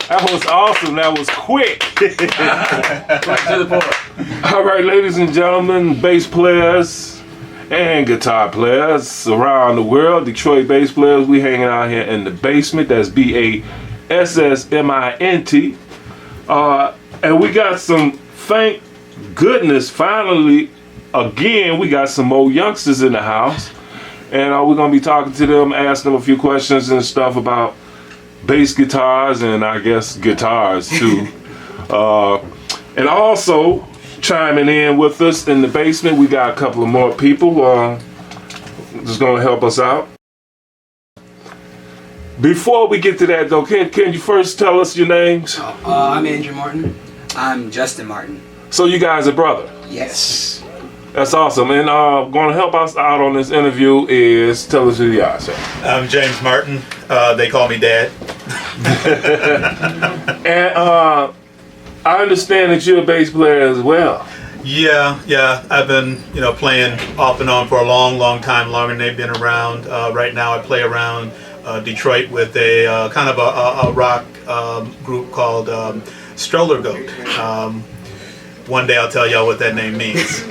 That was awesome. That was quick. All right, ladies and gentlemen, bass players and guitar players around the world, Detroit bass players, we hanging out here in the basement. That's BASSmint. And we got some, thank goodness, finally, again, we got some more youngsters in the house. And we're going to be talking to them, asking them a few questions and stuff about bass guitars and I guess guitars too. And also chiming in with us in the basement, we got a couple of more people just gonna help us out. Before we get to that though, can you first tell us your names? I'm Andrew Martin. I'm Justin Martin. So you guys are brother? Yes. That's awesome. And going to help us out on this interview is, tell us who you are, sir. I'm James Martin. They call me Dad. And I understand that you're a bass player as well. Yeah. I've been, playing off and on for a long time, longer than they've been around. Right now, I play around Detroit with a kind of a rock group called Stroller Goat. One day I'll tell y'all what that name means.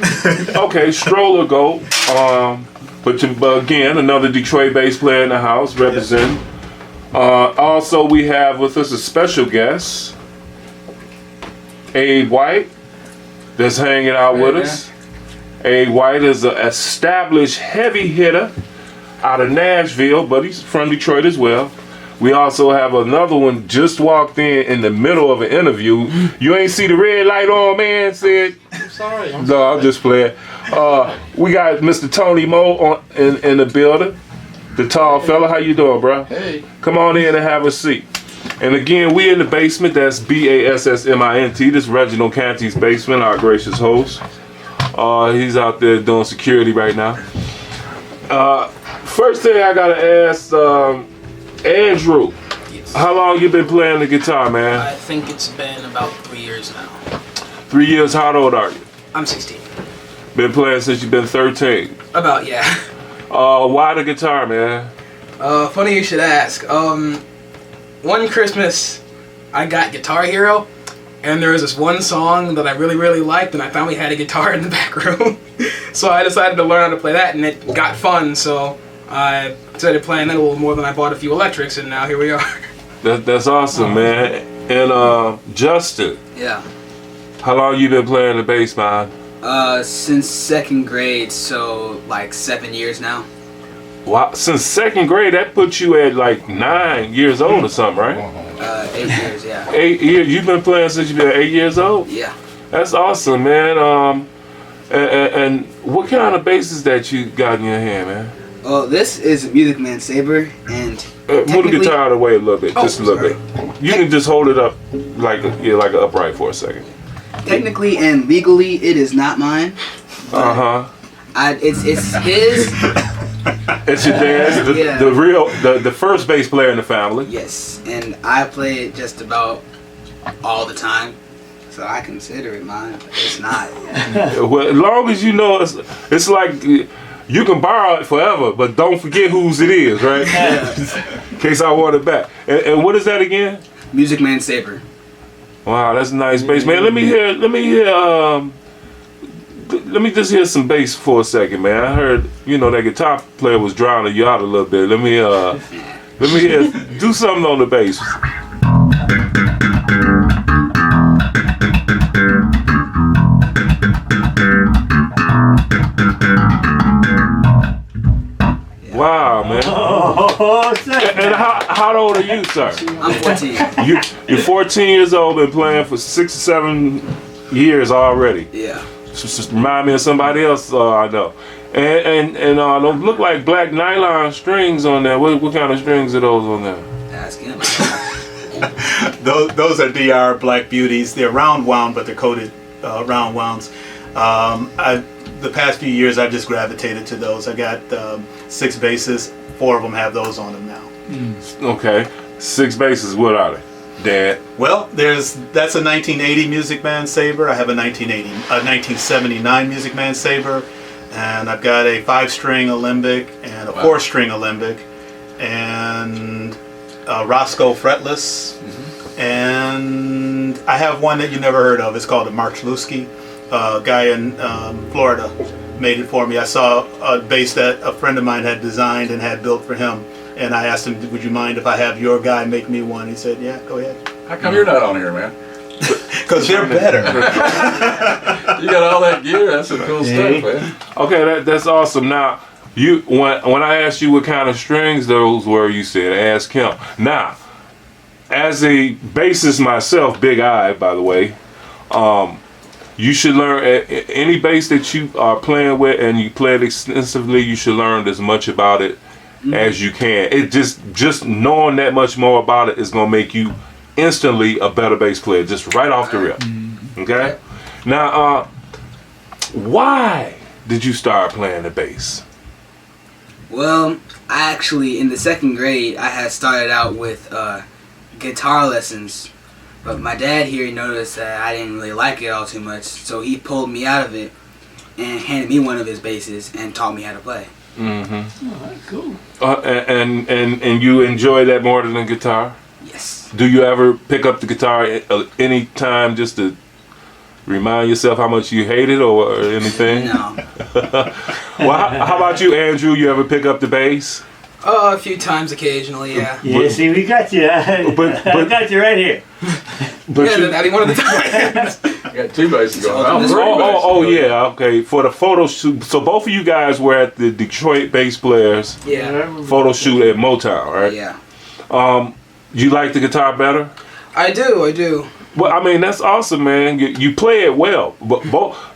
Okay, Stroller Goat. But again, another Detroit bass player in the house representing. Also, we have with us a special guest, Abe White, that's hanging out with us. Abe White is an established heavy hitter out of Nashville, but he's from Detroit as well. We also have another one just walked in the middle of an interview. You ain't see the red light on, man, said. I'm sorry. No, I'm just playing. We got Mr. Tony Moe in the building. The tall fella. How you doing, bro? Hey. Come on in and have a seat. And again, we in the basement. That's BASSmint. This is Reginald Canty's basement, our gracious host. He's out there doing security right now. First thing I gotta ask, Andrew, Yes. how long you been playing the guitar, man? I think it's been about 3 years now. 3 years. How old are you? I'm 16. Been playing since you've been 13. About, yeah. Why the guitar, man? Funny you should ask. One Christmas, I got Guitar Hero, and there was this one song that I really liked, and I found we had a guitar in the back room. So I decided to learn how to play that, and it got fun, so I started playing that a little more than I bought a few electrics, and now here we are. That's awesome, man. And Justin, Yeah. how long you been playing the bass, man? Since second grade, so like 7 years now. Wow, since second grade, that puts you at like 9 years old or something, right? 8 years, yeah. 8 years. You've been playing since you've been 8 years old? Yeah. That's awesome, man. And what kind of basses that you got in your hand, man? Well, this is Music Man Saber, and Move the guitar out of the way a little bit, just a little sorry. bit. You can just hold it up like an upright for a second. technically and legally it is not mine. It's his. It's your dad's, the first bass player in the family. Yes, and I play it just about all the time, so I consider it mine. But it's not. Well, as long as you know, it's like you can borrow it forever, but don't forget whose it is, right? In case I want it back. And what is that again? Music Man Saber. Wow, that's a nice bass, man. Let me just hear some bass for a second, man. I heard, that guitar player was drowning you out a little bit. Let me hear, do something on the bass. Wow, man. And how old are you, sir? I'm 14. You're 14 years old, been playing for 6 or 7 years already. Yeah. Remind me of somebody else I know. And don't look like black nylon strings on there. What kind of strings are those on there? Ask him. Those are DR Black Beauties. They're round wound, but they're coated round wounds. The past few years, I've just gravitated to those. I got 6 basses. 4 of them have those on them now. Okay, 6 basses. What are they, Dad? Well, that's a 1980 Music Man Sabre. I have a 1979 Music Man Sabre, and I've got a 5-string alembic and a 4-string alembic, and a Roscoe fretless, and I have one that you never heard of. It's called a Mark Schlusky. A guy in Florida made it for me. I saw a bass that a friend of mine had designed and had built for him, and I asked him, would you mind if I have your guy make me one? He said, yeah, go ahead. How come you're not on here, man? Because they're better. You got all that gear. That's some cool stuff, man. Okay, that's awesome. Now, when I asked you what kind of strings those were, you said ask him. Now, as a bassist myself, Big I, by the way, you should learn any bass that you are playing with and you play it extensively. You should learn as much about it as you can. It just knowing that much more about it is gonna make you instantly a better bass player, just right off the rip. Okay. Now, why did you start playing the bass? Well, I actually, in the 2nd grade, I had started out with guitar lessons. But my dad here noticed that I didn't really like it all too much, so he pulled me out of it and handed me one of his basses and taught me how to play. Mm-hmm. Oh, that's cool. And you enjoy that more than the guitar? Yes. Do you ever pick up the guitar any time just to remind yourself how much you hate it or anything? No. Well, how about you, Andrew? You ever pick up the bass? A few times occasionally, yeah. Yeah, see, we got you. I got you right here. But Yeah, that one of the times. I got 2 basses going. Oh, Oh, 3 basses oh, going. yeah, okay. For the photo shoot, so both of you guys were at the Detroit Bass Players Yeah. photo shoot at Motown, right? Yeah. You like the guitar better? I do. Well, I mean, that's awesome, man. You play it well. But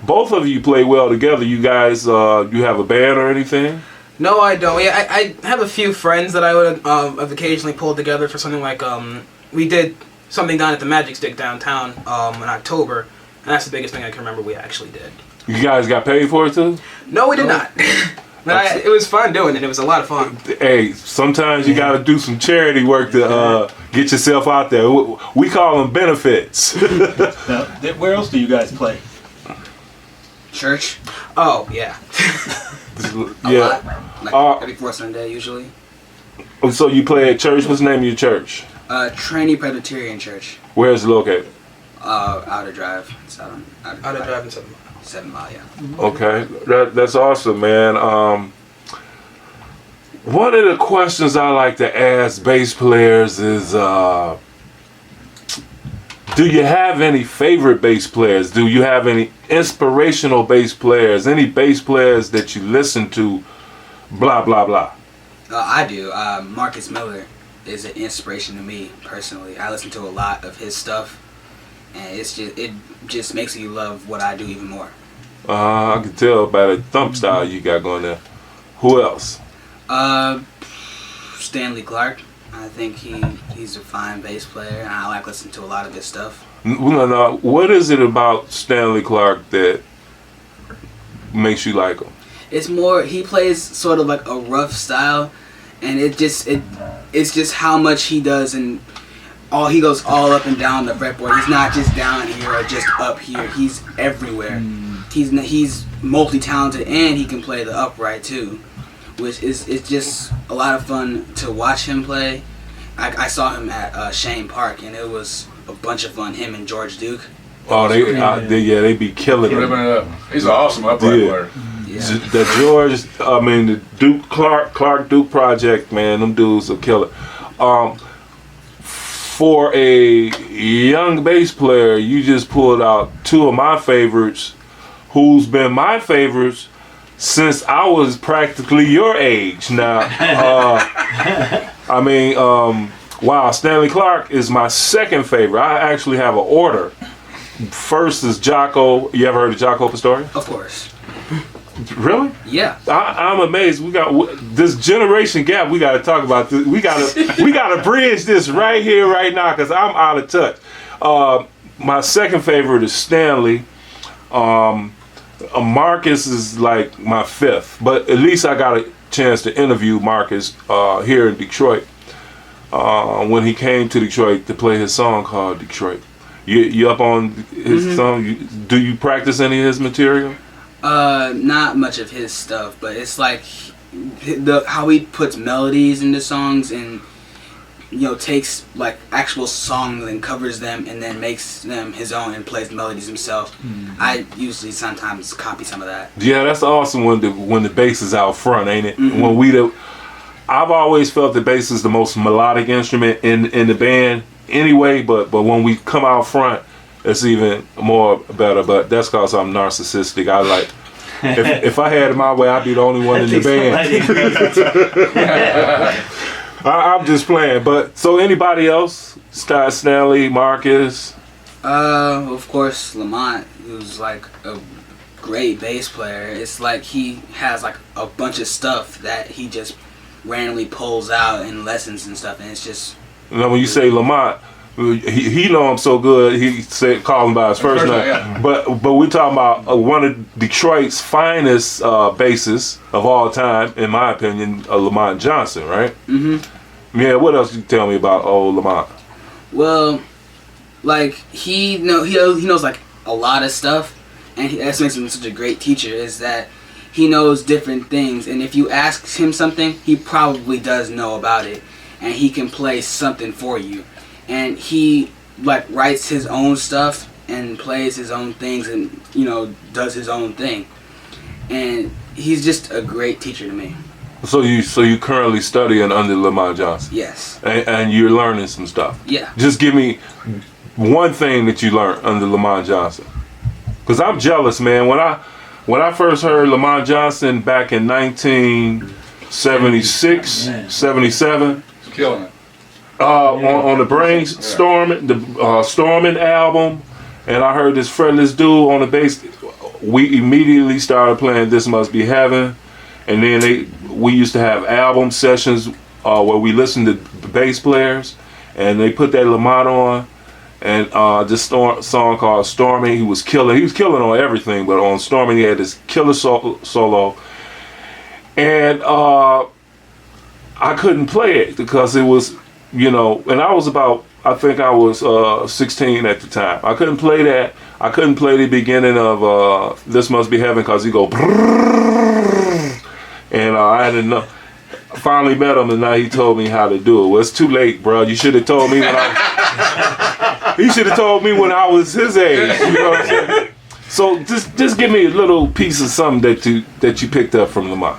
both of you play well together. You guys, you have a band or anything? No, I don't. Yeah, I have a few friends that I would have occasionally pulled together for something like, we did something down at the Magic Stick downtown in October, and that's the biggest thing I can remember we actually did. You guys got paid for it too? No, we did not. But it was fun doing it. It was a lot of fun. Hey, sometimes you got to do some charity work to get yourself out there. We call them benefits. Now, where else do you guys play? Church? Oh, yeah. A Yeah. lot. Like every 4th Sunday, usually. So you play at church? What's the name of your church? Trinity Presbyterian Church. Where is it located? Outer Drive. It's out of Drive and 7 Mile. 7 Mile, yeah. Okay, that's awesome, man. One of the questions I like to ask bass players is, do you have any favorite bass players? Do you have any inspirational bass players? Any bass players that you listen to? Blah blah blah. I do. Marcus Miller is an inspiration to me personally. I listen to a lot of his stuff, and it just makes me love what I do even more. I can tell by the thump style you got going there. Who else? Stanley Clark. I think he's a fine bass player, and I like listening to a lot of his stuff. No. What is it about Stanley Clark that makes you like him? It's more, he plays sort of like a rough style, and it's just how much he does, and he goes all up and down the fretboard. He's not just down here or just up here. He's everywhere. He's multi-talented, and he can play the upright too, which it's just a lot of fun to watch him play. I saw him at Shane Park, and it was a bunch of fun. Him and George Duke. Oh, they be killing Ripping him. it up. He's an awesome upright player. Yeah. The Duke Clark Duke project, man, them dudes will kill it. For a young bass player, you just pulled out 2 of my favorites, who's been my favorites since I was practically your age. Now, wow, Stanley Clark is my second favorite. I actually have an order first is Jocko. You ever heard of Jocko Pastorius? Of course. Really? Yeah. I'm amazed. We got this generation gap. We got to talk about this. We gotta bridge this right here, right now, because I'm out of touch. My second favorite is Stanley. Marcus is like my fifth, but at least I got a chance to interview Marcus here in Detroit when he came to Detroit to play his song called Detroit. You up on his song? Do you practice any of his material? Not much of his stuff, but it's like how he puts melodies into songs and takes like actual songs and covers them and then makes them his own and plays the melodies himself. I usually sometimes copy some of that. Yeah, that's awesome when the bass is out front, ain't it? When I've always felt the bass is the most melodic instrument in the band anyway, but when we come out front, it's even more better. But that's because I'm narcissistic. I like if I had it my way, I'd be the only one in the band. I'm just playing. But so anybody else? Scott Stanley, Marcus? Of course, Lamont, who's like a great bass player. It's like he has like a bunch of stuff that he just randomly pulls out in lessons and stuff, and it's just. Now, when you say Lamont, he know him so good. He said call him by his first name. Yeah. But we're talking about one of Detroit's finest bassists of all time, in my opinion, Lamont Johnson, right? Yeah. What else you tell me about old Lamont? Well, like he knows like a lot of stuff, and that's makes him such a great teacher. Is that he knows different things, and if you ask him something, he probably does know about it, and he can play something for you. And he like writes his own stuff and plays his own things and does his own thing. And he's just a great teacher to me. So you currently studying under Lamont Johnson? Yes. And you're learning some stuff? Yeah. Just give me one thing that you learned under Lamont Johnson. Because I'm jealous, man. When I first heard Lamont Johnson back in 1976, 77. He's killing it. On the Storming album, and I heard this fretless dude on the bass. We immediately started playing "This Must Be Heaven," and then we used to have album sessions where we listened to the bass players, and they put that Lamont on, and this song called "Storming." He was killing on everything, but on "Storming" he had this killer solo, and I couldn't play it because it was. And I was I think I was 16 at the time. I couldn't play that. I couldn't play the beginning of This Must Be Heaven because he go and I had enough. I finally met him and now he told me how to do it. Well, it's too late, bro. You should have told me when he should have told me when I was his age. You know what I'm saying? So just give me a little piece of something that you picked up from Lamont.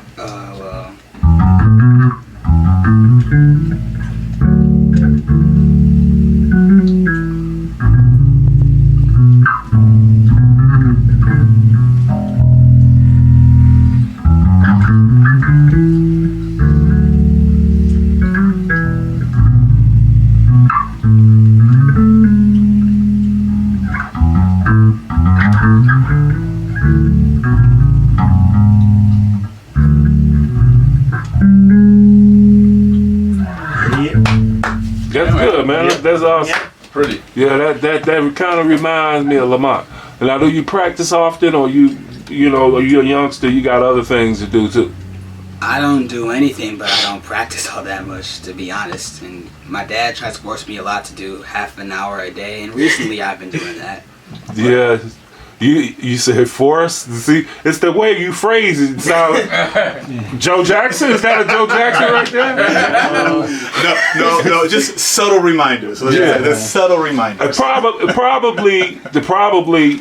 That's good, man. That's awesome. Pretty. Yeah, that kind of reminds me of Lamont. Now, do you practice often, or are you a youngster? You got other things to do too. I don't do anything, but I don't practice all that much, to be honest. And my dad tries to force me a lot to do half an hour a day, and recently I've been doing that. Yeah. You said force. See, it's the way you phrase it. Sound Joe Jackson? Is that a Joe Jackson right there? No. Just subtle reminders. The subtle reminders. Probably.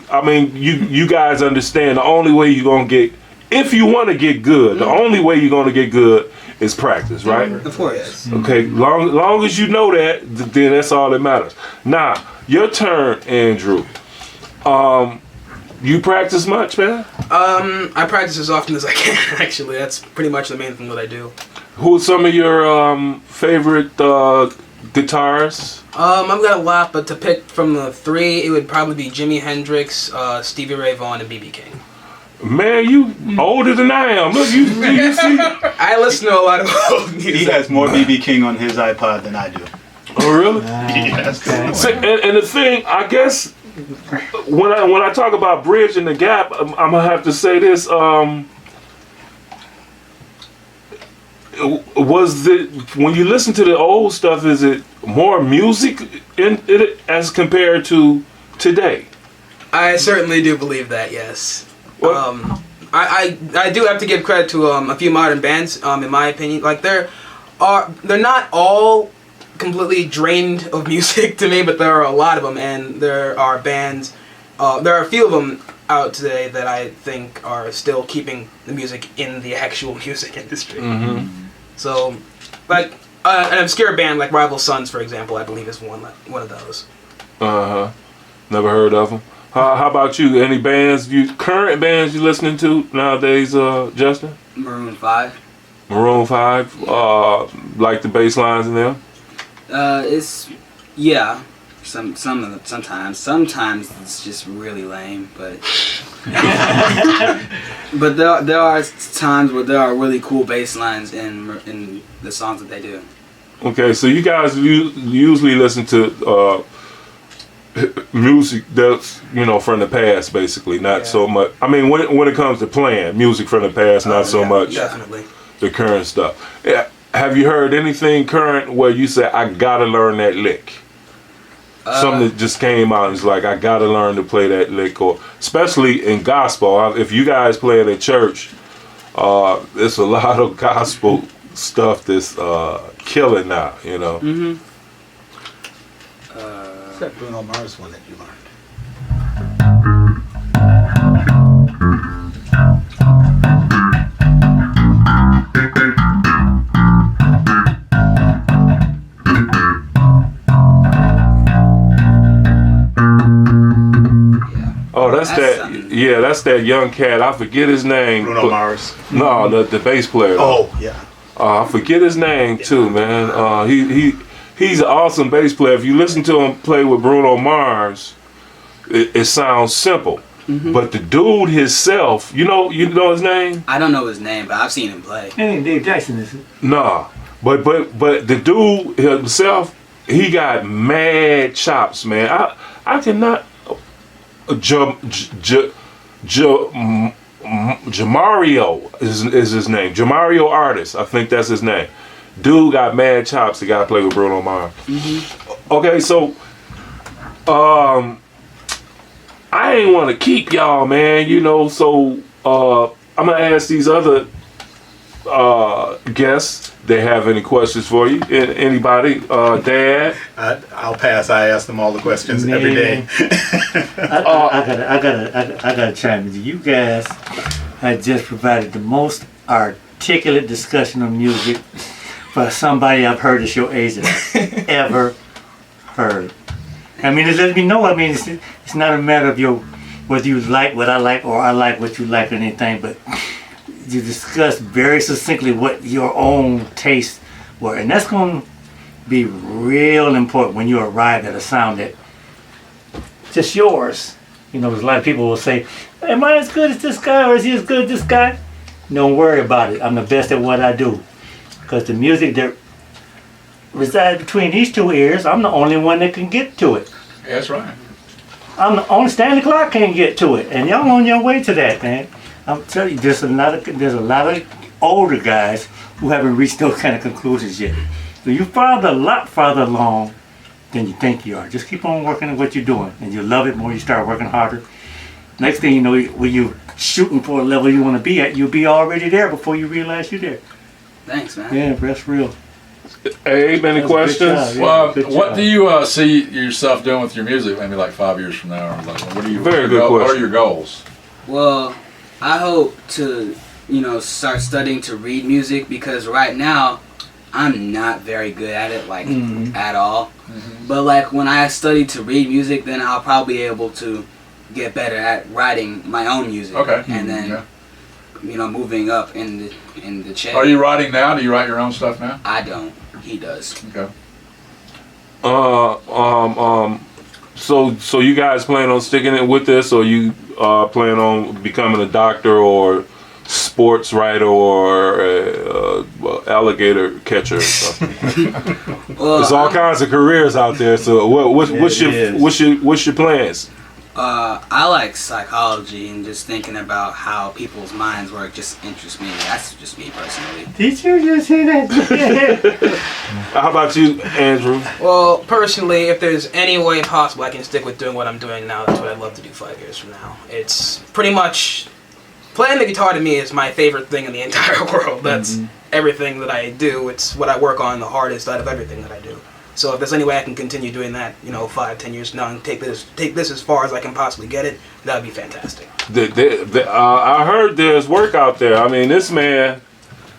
I mean, you guys understand. The only way you're gonna get, if you want to get good, the only way you're gonna get good is practice, right? Of course. Okay. Long as you know that, then that's all that matters. Now, your turn, Andrew. You practice much, man? I practice as often as I can, actually. That's pretty much the main thing that I do. Who are some of your favorite guitarists? I've got a lot, but to pick from the three, it would probably be Jimi Hendrix, Stevie Ray Vaughan, and B.B. King. Man, you older than I am. Look, you see. I listen to a lot of old music. He has more BB King on his iPod than I do. Oh, really? Yes. See, and the thing, I guess, when I talk about bridging the gap, I'm gonna have to say this. Was when you listen to the old stuff, is it more music in it as compared to today? I certainly do believe that, yes. What? I do have to give credit to a few modern bands, in my opinion. Like they're not all completely drained of music to me, but there are a lot of them, and there are bands. There are a few of them out today that I think are still keeping the music in the actual music industry. Mm-hmm. So, like an obscure band like Rival Sons, for example, I believe is one of those. Never heard of them. How about you? Any current bands you listening to nowadays, Justin? Maroon 5. Maroon 5, like the bass lines in them? It's yeah. Sometimes it's just really lame, but but there are times where there are really cool bass lines in the songs that they do. Okay, so you guys usually listen to music that's from the past, basically, not so much. I mean, when it comes to playing music from the past, not so much Definitely. the current stuff. Yeah. Have you heard anything current where you say, I gotta learn that lick? Something that just came out and it's like, I gotta learn to play that lick, or especially in gospel. If you guys play at a church, it's a lot of gospel stuff that's killing now, Mm-hmm. What's that Bruno Mars one that you learned? Oh, that's that young cat. I forget his name. Bruno Mars. No, the bass player. Oh, yeah. I forget his name too, man. He's an awesome bass player. If you listen to him play with Bruno Mars, it sounds simple. Mm-hmm. But the dude himself, you know his name? I don't know his name, but I've seen him play. Hey, Dave Jackson is it? Nah. But the dude himself, he got mad chops, man. I cannot Jamario is his name. Jamario Artist, I think that's his name. Dude got mad chops. The guy play with Bruno Mars. Mm-hmm. Okay, so I ain't want to keep y'all, man. So I'm gonna ask these other guests. They have any questions for you? Anybody? Dad? I'll pass. I ask them all the questions every day. I gotta chime in. You guys have just provided the most articulate discussion on music for somebody I've heard at your age that I've ever heard. I mean, it lets me know. I mean, it's not a matter of whether you like what I like or I like what you like or anything, but you discuss very succinctly what your own tastes were, and that's going to be real important when you arrive at a sound that just yours. There's a lot of people will say, am I as good as this guy, or is he as good as this guy? Don't worry about it. I'm the best at what I do, because the music that resides between these two ears, I'm the only one that can get to it. Yeah, that's right. I'm the only Stanley Clark can't get to it, and y'all on your way to that, man. I'm telling you, there's a lot of older guys who haven't reached those kind of conclusions yet. So you're a lot farther along than you think you are. Just keep on working at what you're doing, and you'll love it more. You start working harder. Next thing you know, when you're shooting for a level you want to be at, you'll be already there before you realize you're there. Thanks, man. Yeah, that's real. Abe, any questions? Well, what do you see yourself doing with your music maybe like 5 years from now? Or like, what are you? Very good question. What are your goals? Well, I hope to, start studying to read music, because right now I'm not very good at it, at all. Mm-hmm. But when I study to read music, then I'll probably be able to get better at writing my own music. Okay. And then, moving up in the chain. Are you writing now? Do you write your own stuff now? I don't. He does. Okay. So you guys plan on sticking it with this, or you plan on becoming a doctor or sports writer or alligator catcher or something? There's all kinds of careers out there. So what's your plans? I like psychology, and just thinking about how people's minds work just interests me. That's just me personally. Did you just hear that? How about you, Andrew? Well, personally, if there's any way possible I can stick with doing what I'm doing now, that's what I'd love to do 5 years from now. It's pretty much, playing the guitar to me is my favorite thing in the entire world. That's everything that I do. It's what I work on the hardest out of everything that I do. So if there's any way I can continue doing that, 5-10 years from now, and take this as far as I can possibly get it, that would be fantastic. I heard there's work out there. I mean, this man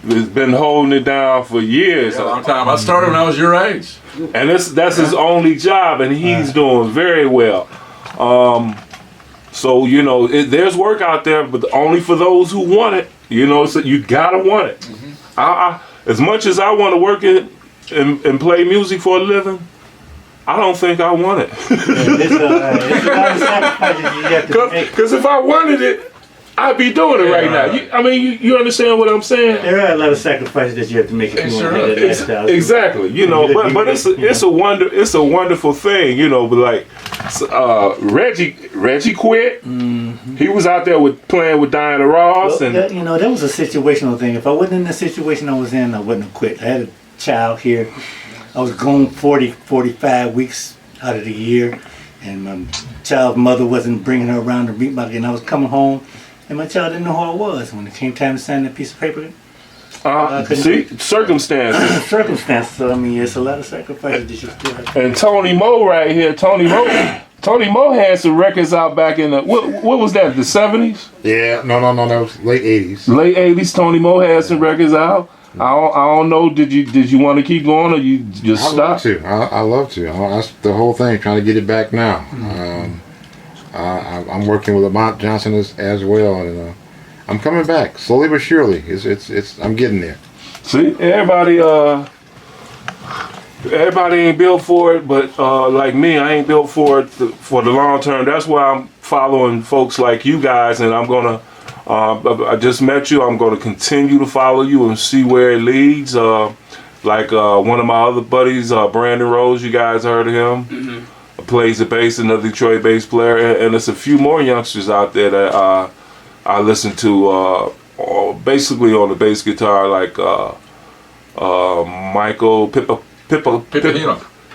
has been holding it down for years. A long time. I started when I was your age. And that's his only job, and he's doing very well. So there's work out there, but only for those who want it. So you gotta want it. I as much as I want to work it and play music for a living, I don't think I want it. It's a lot of sacrifices you have to make. Because if I wanted it, I'd be doing it right now. You understand what I'm saying? There are a lot of sacrifices that you have to make if you want to have that lifestyle. Exactly. But it's a wonderful thing. But like Reggie quit. Mm-hmm. He was out there playing with Diana Ross, well, that was a situational thing. If I wasn't in the situation I was in, I wouldn't have quit. I had a child here. I was gone 45 weeks out of the year, and my child's mother wasn't bringing her around to meet and I was coming home, and my child didn't know who I was. When it came time to sign that piece of paper, circumstances. Circumstances. So it's a lot of sacrifices that you still have. And Tony Moe right here. Tony Moe had some records out back in the what was that? The 70s? Yeah, no, that was late 80s. Late 80s. Tony Moe had some records out. I don't know. Did you want to keep going, or you just stop? I love to. That's the whole thing. Trying to get it back now. I'm working with Lamont Johnson as well, and I'm coming back slowly but surely. I'm getting there. See, everybody ain't built for it, but like me, I ain't built for it for the long term. That's why I'm following folks like you guys, and I'm gonna. I just met you. I'm going to continue to follow you and see where it leads. Like one of my other buddies, Brandon Rose, you guys heard of him? Mm-hmm. Plays the bass, another Detroit bass player. And there's a few more youngsters out there that I listen to basically on the bass guitar, like Michael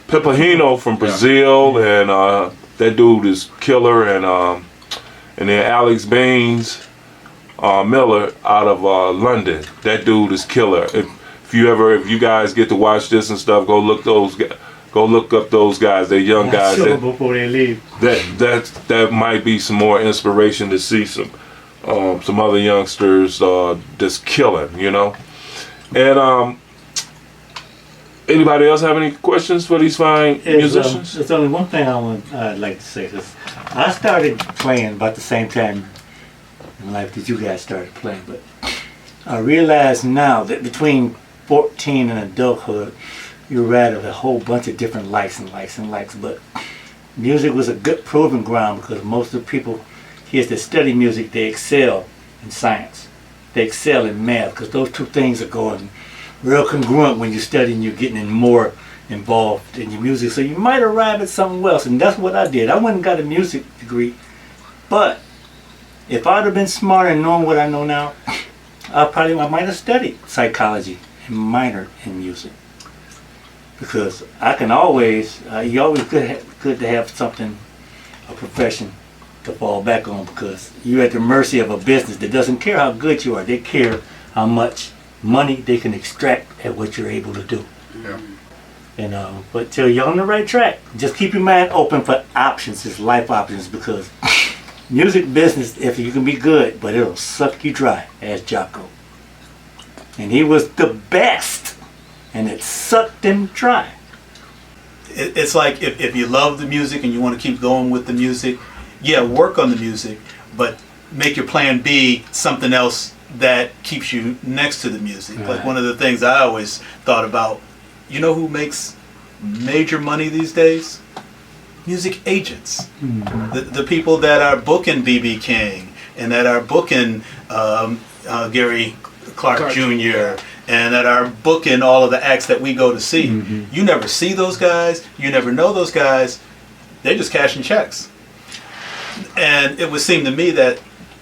Pipahino from Brazil. And that dude is killer. And then Alex Baines Miller out of London. That dude is killer. If you guys get to watch this and stuff, go look up those guys. They're young guys. Before they leave. That might be some more inspiration to see some other youngsters just killing, And anybody else have any questions for these fine musicians? There's only one thing I'd like to say. I started playing about the same time in life that you guys started playing, but I realize now that between 14 and adulthood, you're right of a whole bunch of different likes, but music was a good proving ground because most of the people here that study music, they excel in science. They excel in math because those two things are going real congruent when you're studying, you're getting more involved in your music. So you might arrive at something else, and that's what I did. I went and got a music degree, but if I'd have been smart and known what I know now, I might have studied psychology and minored in music. Because you always good to have something, a profession to fall back on, because you're at the mercy of a business that doesn't care how good you are. They care how much money they can extract at what you're able to do. Yeah. But till you're on the right track, just keep your mind open for options, it's life options, because music business, if you can be good, but it'll suck you dry, as Jocko. And he was the best, and it sucked him dry. It's like if you love the music and you want to keep going with the music, work on the music, but make your plan B something else that keeps you next to the music. Right. Like one of the things I always thought about, who makes major money these days? Music agents. The people that are booking B.B. King and that are booking Gary Clark Jr. and that are booking all of the acts that we go to see. You never see those guys. You never know those guys. They're just cashing checks. And it would seem to me that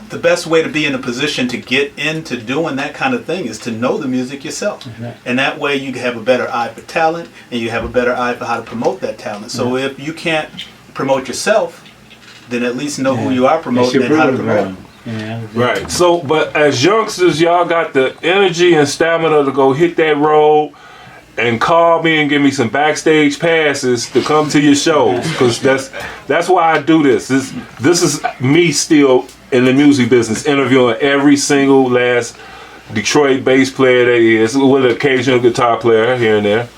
the best way to be in a position to get into doing that kind of thing is to know the music yourself. And that way you have a better eye for talent and you have a better eye for how to promote that talent. So if you can't promote yourself, then at least know who you are promoting and how to promote. Right. So, but as youngsters, y'all got the energy and stamina to go hit that road and call me and give me some backstage passes to come to your shows, because that's why I do this. This is me still in the music business, interviewing every single last Detroit bass player there is, with an occasional guitar player here and there.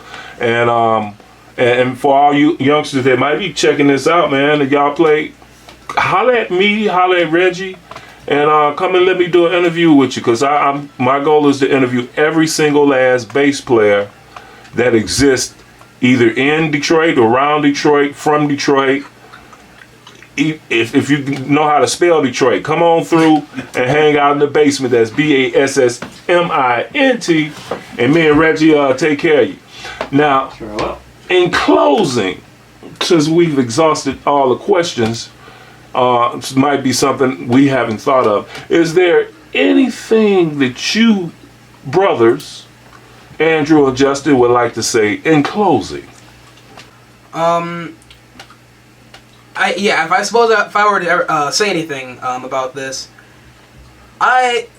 And for all you youngsters that might be checking this out, man, if y'all play, holler at me, holler at Reggie, and come and let me do an interview with you, because my goal is to interview every single last bass player that exists either in Detroit, around Detroit, from Detroit. If you know how to spell Detroit, come on through and hang out in the basement. That's BASSmint, and me and Reggie take care of you. Now, in closing, since we've exhausted all the questions, this might be something we haven't thought of. Is there anything that you brothers, Andrew and Justin, would like to say in closing? If I were to say anything about this, it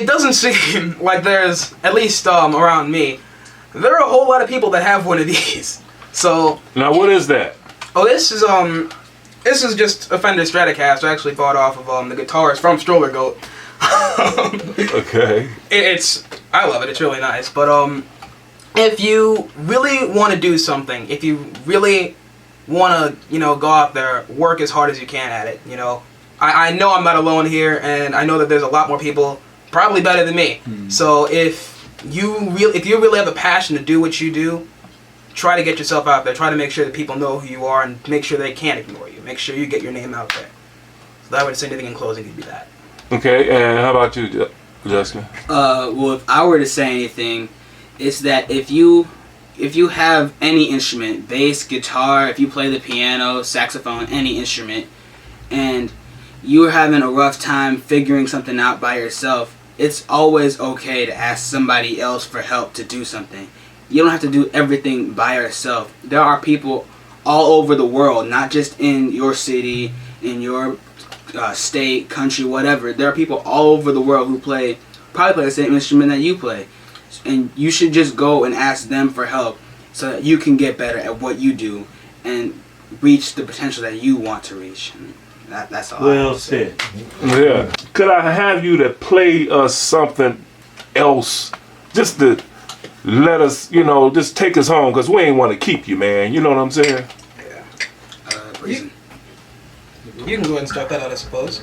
doesn't seem like there's, at least around me, there are a whole lot of people that have one of these. So now, what is that? Oh, this is just a Fender Stratocaster. I actually bought off of the guitarist from Stroller Goat. Okay. I love it. It's really nice. But if you really want to do something, if you really want to, go out there, work as hard as you can at it, I know I'm not alone here, and I know that there's a lot more people probably better than me. So if you really have a passion to do what you do, try to get yourself out there. Try to make sure that people know who you are, and make sure they can't ignore you. Make sure you get your name out there. So I would say anything in closing would be that. Okay, and how about you, Justin? Well, if I were to say anything, it's that if you have any instrument, bass, guitar, if you play the piano, saxophone, any instrument, and you're having a rough time figuring something out by yourself, it's always okay to ask somebody else for help to do something. You don't have to do everything by yourself. There are people all over the world, not just in your city, in your state, country, whatever. There are people all over the world who probably play the same instrument that you play. And you should just go and ask them for help so that you can get better at what you do and reach the potential that you want to reach. And that's all. Well said. Yeah. Could I have you to play us something else, just to let us, just take us home, because we ain't want to keep you, man. You know what I'm saying? Yeah. You can go ahead and start that out, I suppose.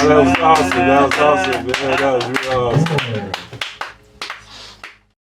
That was awesome, man. That was real awesome.